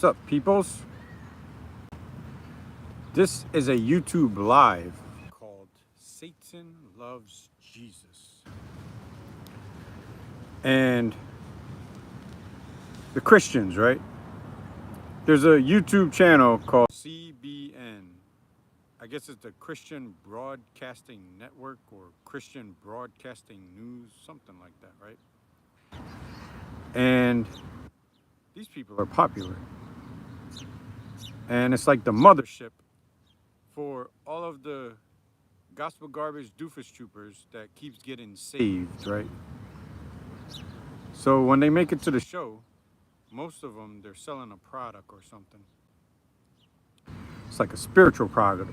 up, peoples? This is a YouTube live called Satan Loves Jesus. And the Christians, right? There's a YouTube channel called CBN. I guess it's the Christian Broadcasting Network or Christian Broadcasting News, something like that, right? And these people are popular. And it's like the mothership for all of the gospel garbage doofus troopers that keeps getting saved, right? So when they make it to the show, most of them, they're selling a product or something. It's like a spiritual product,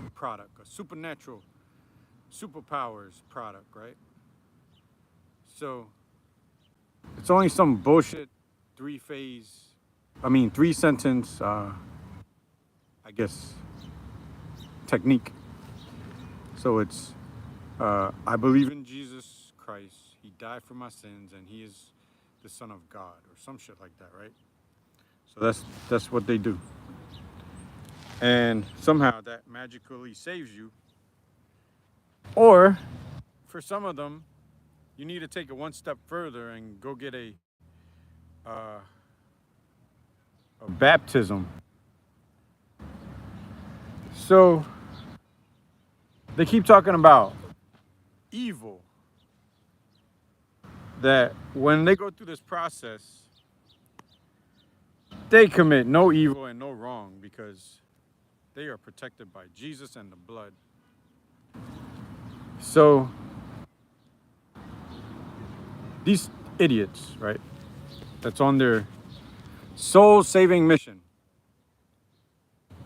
a supernatural, superpowers product, right? So it's only some bullshit three sentence, I guess, technique. So it's, I believe in Jesus Christ. He died for my sins and he is the Son of God or some shit like that, right? So that's what they do. And somehow that magically saves you. Or for some of them, you need to take it one step further and go get uh, a baptism. So they keep talking about evil. That when they go through this process, they commit no evil and no wrong because they are protected by Jesus and the blood. So these idiots, right, that's on their soul-saving mission,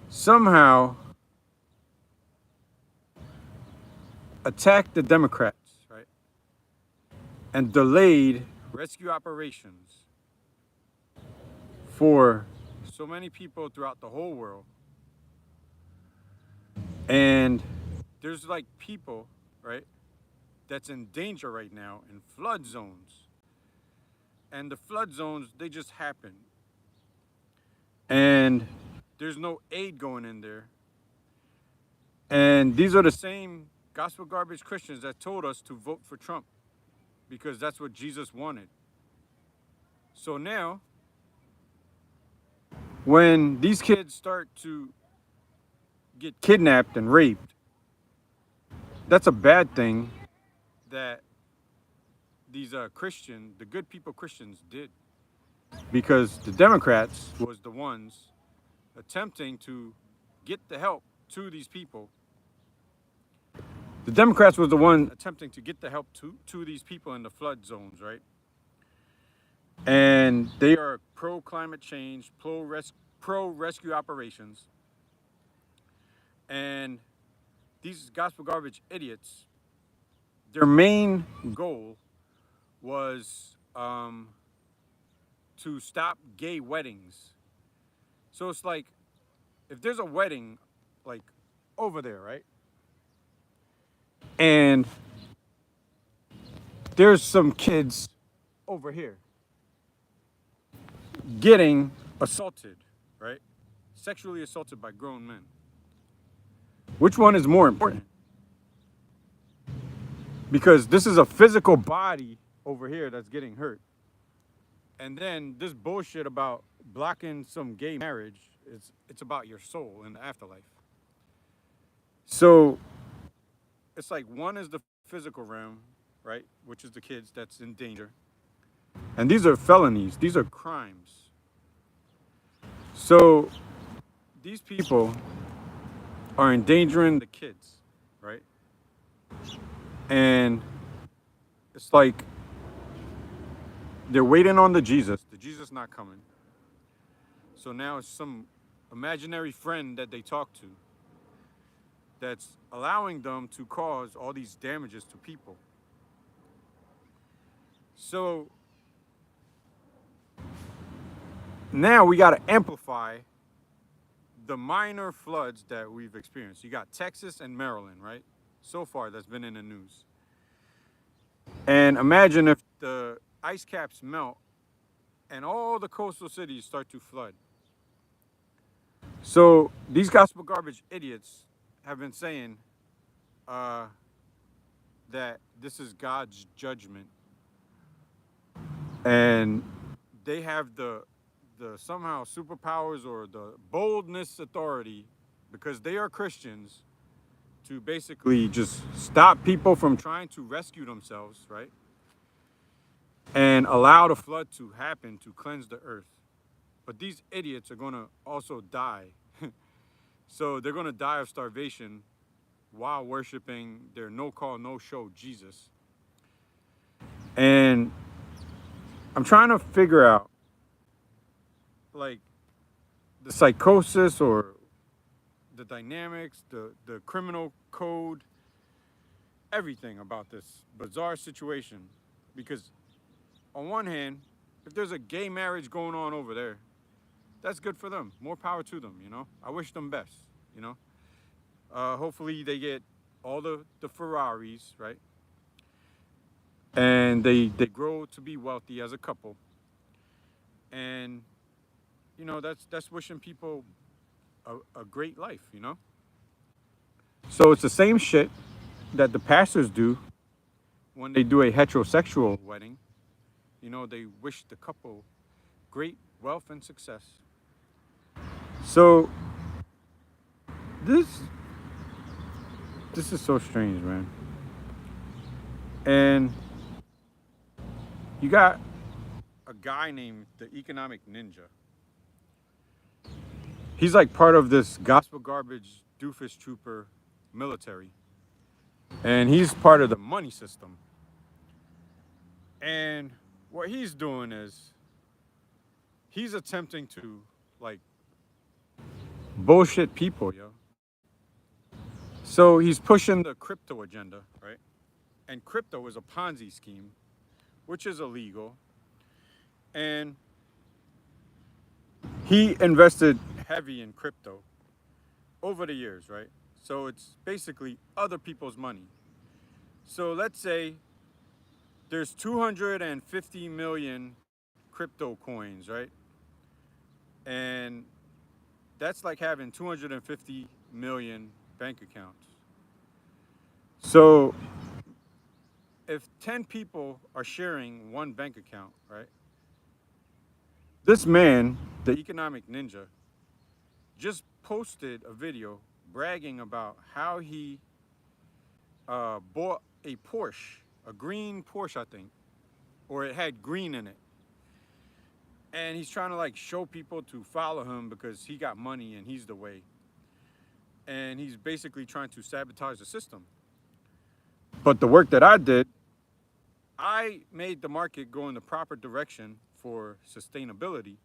somehow attacked the Democrats, right, and delayed rescue operations for so many people throughout the whole world. And there's like people, right, that's in danger right now in flood zones. And the flood zones, they just happen. And there's no aid going in there. And these are the same gospel garbage Christians that told us to vote for Trump because that's what Jesus wanted. So now, when these kids start to get kidnapped and raped, that's a bad thing that these the good people Christians did. Because the Democrats was the ones attempting to get the help to these people. The Democrats was the one attempting to get the help to these people in the flood zones, right? And they are pro climate change, pro rescue operations. And these gospel garbage idiots, their main goal was to stop gay weddings. So it's like, if there's a wedding, like over there, right? And there's some kids over here getting assaulted, right? Sexually assaulted by grown men. Which one is more important? Because this is a physical body over here that's getting hurt. And then this bullshit about blocking some gay marriage, it's about your soul in the afterlife. So it's like one is the physical realm, right? Which is the kids that's in danger. And these are felonies, these are crimes. So these people are endangering the kids, right? And it's like they're waiting on the Jesus not coming. So now it's some imaginary friend that they talk to that's allowing them to cause all these damages to people. So now we got to amplify the minor floods that we've experienced. You got Texas and Maryland, right? So far, that's been in the news. And imagine if the ice caps melt and all the coastal cities start to flood. So these gospel garbage idiots have been saying uh, that this is God's judgment, and they have the somehow superpowers or the boldness authority because they are Christians to basically just stop people from trying to rescue themselves, right? And allow the flood to happen to cleanse the earth. But these idiots are going to also die. So they're going to die of starvation while worshiping their no call, no show Jesus. And I'm trying to figure out like the psychosis or the dynamics, the criminal code, everything about this bizarre situation. Because on one hand, if there's a gay marriage going on over there, that's good for them. More power to them, you know? I wish them best, you know? Hopefully they get all the Ferraris, right? And they grow to be wealthy as a couple. And, you know, that's wishing people a great life, you know? So it's the same shit that the pastors do when they do a heterosexual wedding. You know, they wish the couple great wealth and success. So this is so strange, man. And you got a guy named the Economic Ninja. He's like part of this gospel garbage doofus trooper military. And he's part of the money system. And what he's doing is he's attempting to like bullshit people, yo. So he's pushing the crypto agenda, right? And crypto is a Ponzi scheme, which is illegal. And he invested heavy in crypto over the years, right? So it's basically other people's money. So let's say there's 250 million crypto coins, right? And that's like having 250 million bank accounts. So if 10 people are sharing one bank account, right? This man, the Economic Ninja, just posted a video bragging about how he bought a Porsche, a green Porsche, I think, or it had green in it. And he's trying to like show people to follow him because he got money and he's the way. And he's basically trying to sabotage the system. But the work that I did, I made the market go in the proper direction for sustainability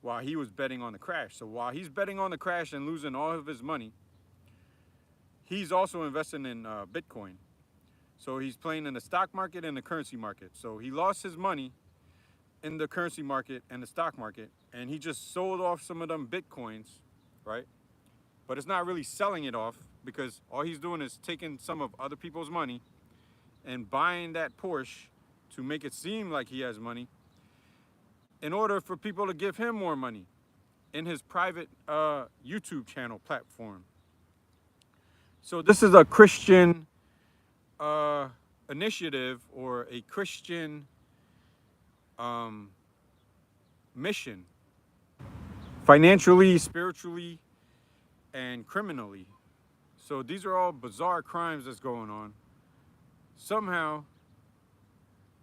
while he was betting on the crash. So while he's betting on the crash and losing all of his money, he's also investing in Bitcoin. So he's playing in the stock market and the currency market. So he lost his money in the currency market and the stock market, and he just sold off some of them Bitcoins, right? But it's not really selling it off because all he's doing is taking some of other people's money and buying that Porsche to make it seem like he has money in order for people to give him more money in his private YouTube channel platform. So this is a Christian initiative or a Christian mission, financially, spiritually, and criminally. So these are all bizarre crimes that's going on. Somehow,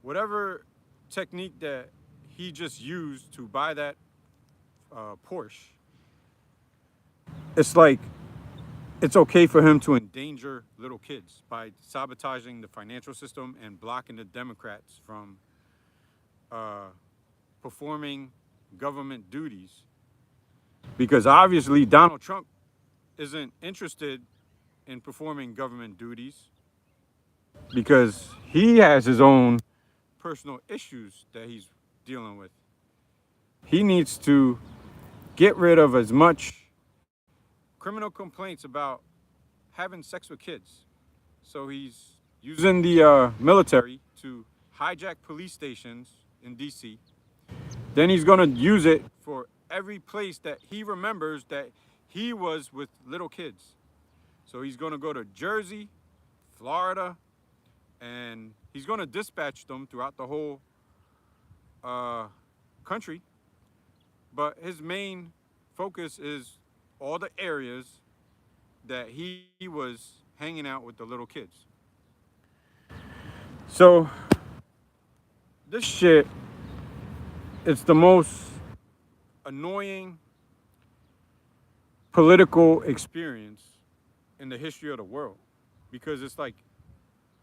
whatever technique that he just used to buy that Porsche, it's like it's okay for him to endanger little kids by sabotaging the financial system and blocking the Democrats from performing government duties. Because obviously Donald Trump isn't interested in performing government duties because he has his own personal issues that he's dealing with. He needs to get rid of as much criminal complaints about having sex with kids. So he's using the military to hijack police stations in DC. Then he's going to use it for every place that he remembers that he was with little kids. So he's going to go to Jersey, Florida, and he's going to dispatch them throughout the whole country. But his main focus is all the areas that he was hanging out with the little kids. So this shit, it's the most annoying political experience in the history of the world, because it's like,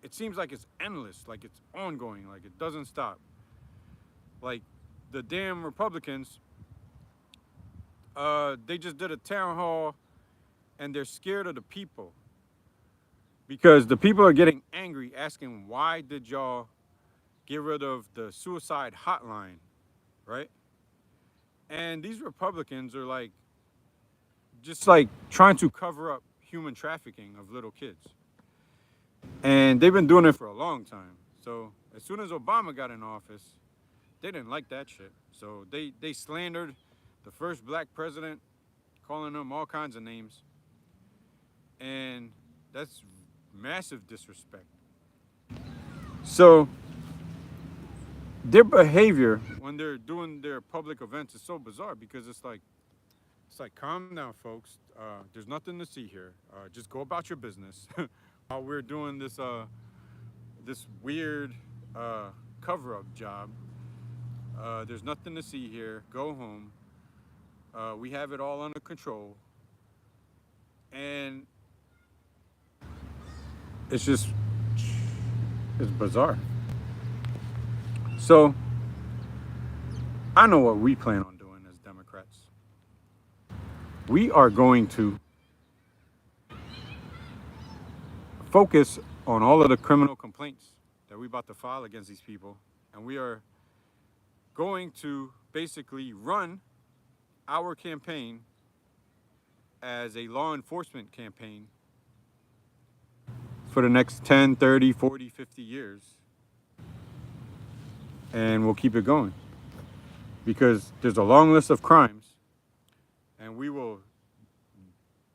it seems like it's endless, like it's ongoing, like it doesn't stop. Like the damn Republicans, they just did a town hall and they're scared of the people because the people are getting angry, asking, why did y'all get rid of the suicide hotline, right? And these Republicans are like, just like trying to cover up human trafficking of little kids. And they've been doing it for a long time. So as soon as Obama got in office, they didn't like that shit. So they slandered the first black president, calling him all kinds of names. And that's massive disrespect. So their behavior when they're doing their public events is so bizarre, because it's like, calm down, folks. There's nothing to see here. Just go about your business. While we're doing this this weird cover-up job, there's nothing to see here. Go home. We have it all under control. And it's just, it's bizarre. So I know what we plan on doing as Democrats. We are going to focus on all of the criminal complaints that we're about to file against these people. And we are going to basically run our campaign as a law enforcement campaign for the next 10, 30, 40, 50 years. And we'll keep it going. Because there's a long list of crimes, and we will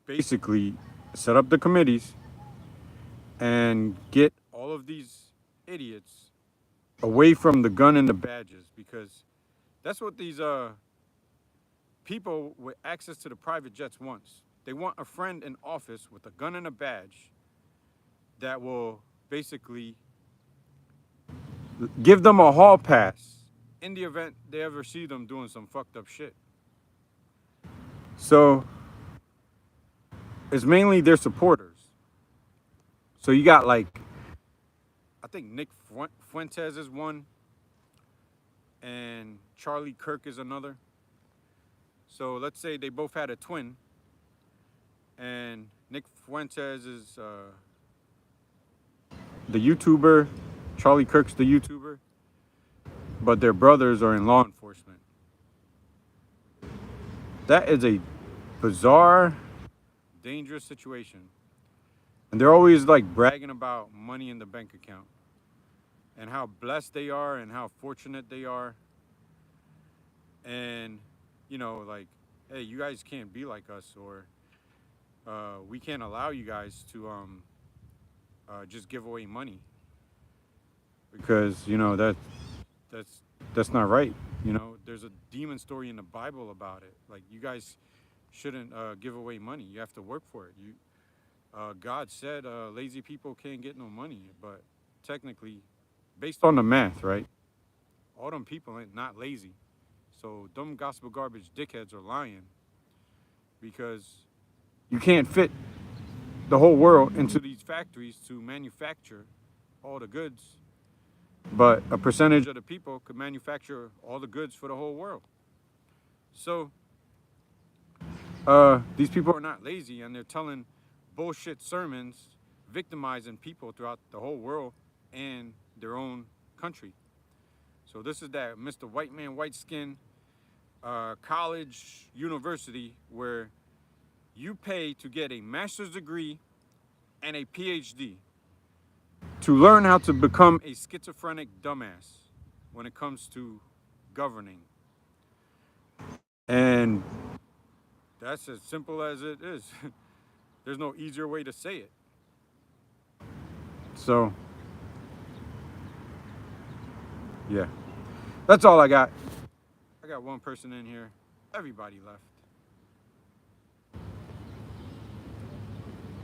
basically set up the committees and get all of these idiots away from the gun and the badges, because that's what these people with access to the private jets wants. They want a friend in office with a gun and a badge that will basically give them a hall pass in the event they ever see them doing some fucked up shit. So it's mainly their supporters. So you got like, I think Nick Fuentes is one, and Charlie Kirk is another. So let's say they both had a twin, and Nick Fuentes is the YouTuber, Charlie Kirk's the YouTuber, but their brothers are in law enforcement. That is a bizarre, dangerous situation. And they're always like bragging about money in the bank account and how blessed they are and how fortunate they are. And, you know, like, hey, you guys can't be like us, or we can't allow you guys to just give away money, because, you know, that's not right. You know, there's a demon story in the Bible about it. Like, you guys shouldn't give away money. You have to work for it. God said lazy people can't get no money, but technically, based on the math, right? All them people ain't not lazy. So dumb gospel garbage dickheads are lying, because you can't fit the whole world into these factories to manufacture all the goods, but a percentage of the people could manufacture all the goods for the whole world. So these people are not lazy, and they're telling bullshit sermons, victimizing people throughout the whole world and their own country. So this is that Mr. White Man, White Skin college, university, where you pay to get a master's degree and a PhD to learn how to become a schizophrenic dumbass when it comes to governing. And That's as simple as it is. There's no easier way to say it. So, yeah. That's all I got. I got one person in here. Everybody left.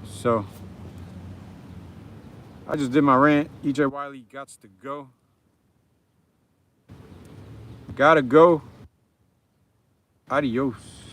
So, I just did my rant. EJ Wiley gots to go. Gotta go. Adios.